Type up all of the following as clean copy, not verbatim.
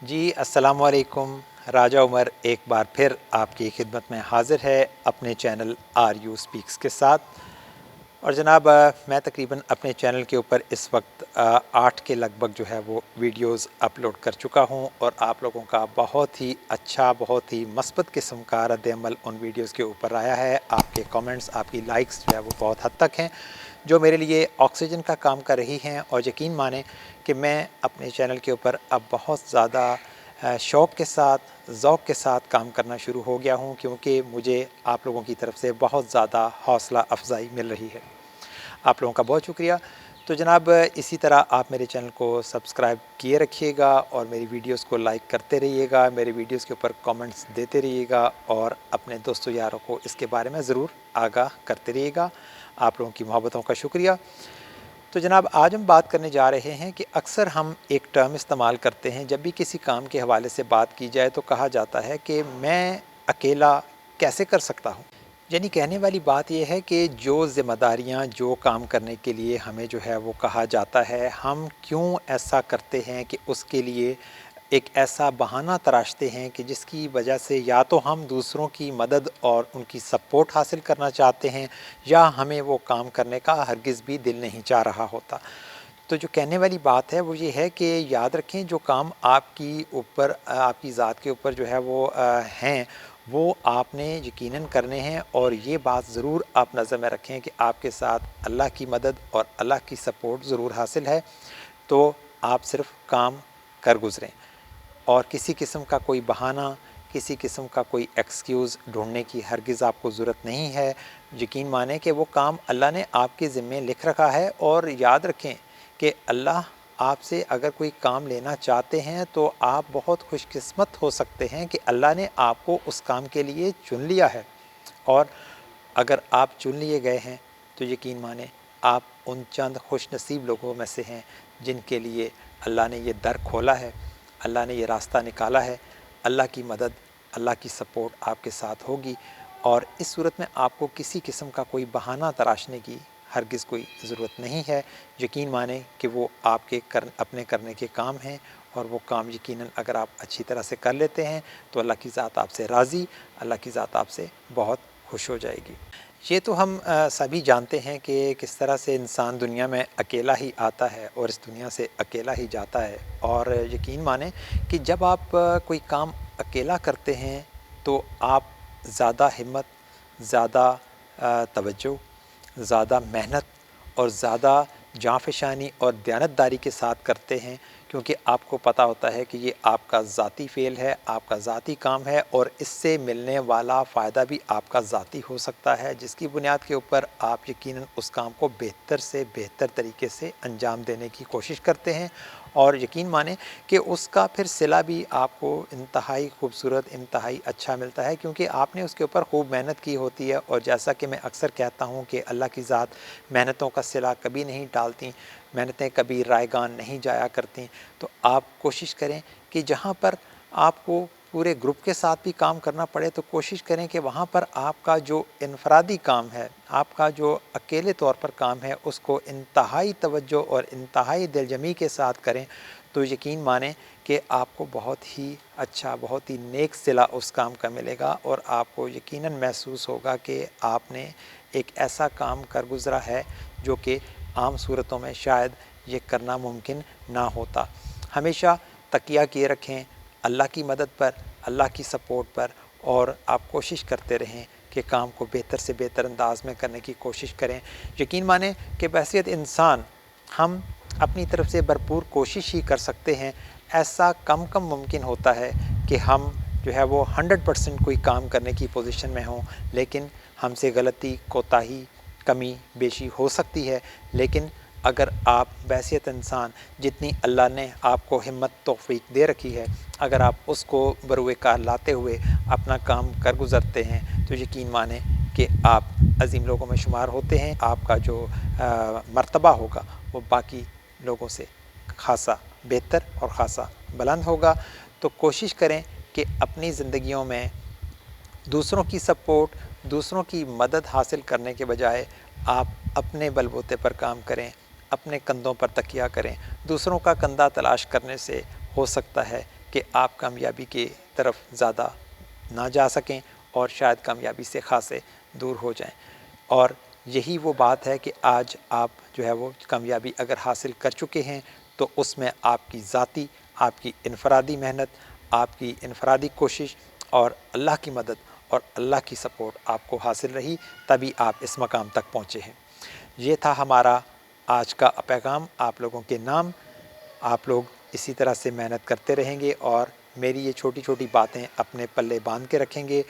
जी अस्सलाम वालेकुम। राजा उमर एक बार फिर आपकी खिदमत में हाज़िर है अपने चैनल आर यू स्पीक्स के साथ। और जनाब मैं तकरीबन अपने चैनल के ऊपर इस वक्त 8 के लगभग जो है वो वीडियोस अपलोड कर चुका हूं और आप लोगों का बहुत ही अच्छा, बहुत ही मस्बत किस्म का रद्द-ए-अमल उन वीडियोस के ऊपर आया है। आपके कमेंट्स, आपकी लाइक्स जो है वो बहुत हद तक हैं, जो मेरे लिए ऑक्सीजन का काम कर रही हैं। और यकीन माने कि मैं अपने चैनल के ऊपर अब बहुत ज़्यादा शौक़ के साथ, ज़ौक़ के साथ काम करना शुरू हो गया हूँ, क्योंकि मुझे आप लोगों की तरफ से बहुत ज़्यादा हौसला अफ़ज़ाई मिल रही है। आप लोगों का बहुत शुक्रिया। तो जनाब इसी तरह आप मेरे चैनल को सब्सक्राइब किए रखिएगा और मेरी वीडियोस को लाइक करते रहिएगा, मेरे वीडियोस के ऊपर कमेंट्स देते रहिएगा और अपने दोस्तों यारों को इसके बारे में ज़रूर आगाह करते रहिएगा। आप लोगों की मोहब्बतों का शुक्रिया। तो जनाब आज हम बात करने जा रहे हैं कि अक्सर हम एक टर्म इस्तेमाल करते हैं, जब भी किसी काम के हवाले से बात की जाए तो कहा जाता है कि मैं अकेला कैसे कर सकता हूँ। यानी कहने वाली बात यह है कि जो ज़िम्मेदारियाँ, जो काम करने के लिए हमें जो है वो कहा जाता है, हम क्यों ऐसा करते हैं कि उसके लिए एक ऐसा बहाना तराशते हैं कि जिसकी वजह से या तो हम दूसरों की मदद और उनकी सपोर्ट हासिल करना चाहते हैं, या हमें वो काम करने का हरगिज़ भी दिल नहीं चाह रहा होता। तो जो कहने वाली बात है वो ये है कि याद रखें, जो काम आपकी ऊपर, आपकी ज़ात के ऊपर जो है वो हैं, वो आपने यकीनन करने हैं। और ये बात ज़रूर आप नज़र में रखें कि आपके साथ अल्लाह की मदद और अल्लाह की सपोर्ट ज़रूर हासिल है। तो आप सिर्फ़ काम कर गुज़रें और किसी किस्म का कोई बहाना, किसी किस्म का कोई एक्सक्यूज़ ढूँढने की हरगिज़ आपको ज़रूरत नहीं है। यकीन मानें कि वो काम अल्लाह ने आपके ज़िम्मे लिख रखा है। और याद रखें कि अल्लाह आपसे अगर कोई काम लेना चाहते हैं तो आप बहुत खुशकिस्मत हो सकते हैं कि अल्लाह ने आपको उस काम के लिए चुन लिया है। और अगर आप चुन लिए गए हैं तो यकीन मानें आप उन चंद खुश नसीब लोगों में से हैं जिनके लिए अल्लाह ने ये दर खोला है, अल्लाह ने ये रास्ता निकाला है। अल्लाह की मदद, अल्लाह की सपोर्ट आपके साथ होगी और इस सूरत में आपको किसी किस्म का कोई बहाना तराशने की हरगिज़ कोई ज़रूरत नहीं है। यकीन माने कि वो आपके अपने करने के काम हैं और वो काम यकीनन अगर आप अच्छी तरह से कर लेते हैं तो अल्लाह की ज़ात आपसे राज़ी, अल्लाह की ज़ात आपसे बहुत खुश हो जाएगी। ये तो हम सभी जानते हैं कि किस तरह से इंसान दुनिया में अकेला ही आता है और इस दुनिया से अकेला ही जाता है। और यकीन माने कि जब आप कोई काम अकेला करते हैं तो आप ज़्यादा हिम्मत, ज़्यादा तवज्जो, ज़्यादा मेहनत और ज़्यादा जाँफ़शानी और दयानतदारी के साथ करते हैं, क्योंकि आपको पता होता है कि ये आपका ज़ाती फ़ेल है, आपका ज़ाती काम है और इससे मिलने वाला फ़ायदा भी आपका ज़ाती हो सकता है, जिसकी बुनियाद के ऊपर आप यकीनन उस काम को बेहतर से बेहतर तरीके से अंजाम देने की कोशिश करते हैं। और यकीन मानें कि उसका फिर सिला भी आपको इंतहाई खूबसूरत, इंतहाई अच्छा मिलता है, क्योंकि आपने उसके ऊपर खूब मेहनत की होती है। और जैसा कि मैं अक्सर कहता हूँ कि अल्लाह की ज़ात मेहनतों का सिला कभी नहीं टालती, मेहनतें कभी रायगान नहीं जाया करती। तो आप कोशिश करें कि जहाँ पर आपको पूरे ग्रुप के साथ भी काम करना पड़े तो कोशिश करें कि वहाँ पर आपका जो इनफरादी काम है, आपका जो अकेले तौर पर काम है, उसको इंतहाई तवज्जो और इंतहाई दिलजमी के साथ करें। तो यकीन मानें कि आपको बहुत ही अच्छा, बहुत ही नेक सिला उस काम का मिलेगा और आपको यकीनन महसूस होगा कि आपने एक ऐसा काम कर गुज़रा है जो कि आम सूरतों में शायद ये करना मुमकिन ना होता। हमेशा तकिया किए रखें अल्लाह की मदद पर, अल्लाह की सपोर्ट पर, और आप कोशिश करते रहें कि काम को बेहतर से बेहतर अंदाज में करने की कोशिश करें। यकीन मानें कि बहैसियत इंसान हम अपनी तरफ से भरपूर कोशिश ही कर सकते हैं। ऐसा कम मुमकिन होता है कि हम जो है वो 100% कोई काम करने की पोजीशन में हों, लेकिन हमसे गलती, कोताही, कमी बेशी हो सकती है। लेकिन अगर आप बहैसियत इंसान, जितनी अल्लाह ने आपको हिम्मत तौफ़ीक दे रखी है, अगर आप उसको बरूए कार लाते हुए अपना काम कर गुज़रते हैं तो यकीन मानें कि आप अज़ीम लोगों में शुमार होते हैं। आपका जो मर्तबा होगा वो बाकी लोगों से ख़ासा बेहतर और ख़ासा बुलंद होगा। तो कोशिश करें कि अपनी ज़िंदगियों में दूसरों की सपोर्ट, दूसरों की मदद हासिल करने के बजाय आप अपने बलबूते पर काम करें, अपने कंधों पर तकिया करें। दूसरों का कंधा तलाश करने से हो सकता है کہ آپ کامیابی کی طرف زیادہ نہ جا سکیں اور شاید کامیابی سے خاصے دور ہو جائیں۔ اور یہی وہ بات ہے کہ آج آپ جو ہے وہ کامیابی اگر حاصل کر چکے ہیں تو اس میں آپ کی ذاتی، آپ کی انفرادی محنت، آپ کی انفرادی کوشش اور اللہ کی مدد اور اللہ کی سپورٹ آپ کو حاصل رہی، تبھی آپ اس مقام تک پہنچے ہیں۔ یہ تھا ہمارا آج کا پیغام آپ لوگوں کے نام۔ آپ لوگ اسی طرح سے محنت کرتے رہیں گے اور میری یہ چھوٹی چھوٹی باتیں اپنے پلے باندھ کے رکھیں گے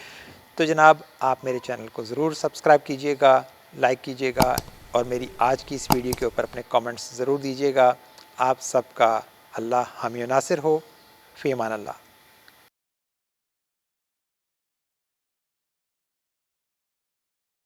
تو جناب آپ میرے چینل کو ضرور سبسکرائب کیجئے گا، لائک کیجئے گا اور میری آج کی اس ویڈیو کے اوپر اپنے کامنٹس ضرور دیجئے گا۔ آپ سب کا اللہ حامی و ناصر ہو۔ فی امان اللہ۔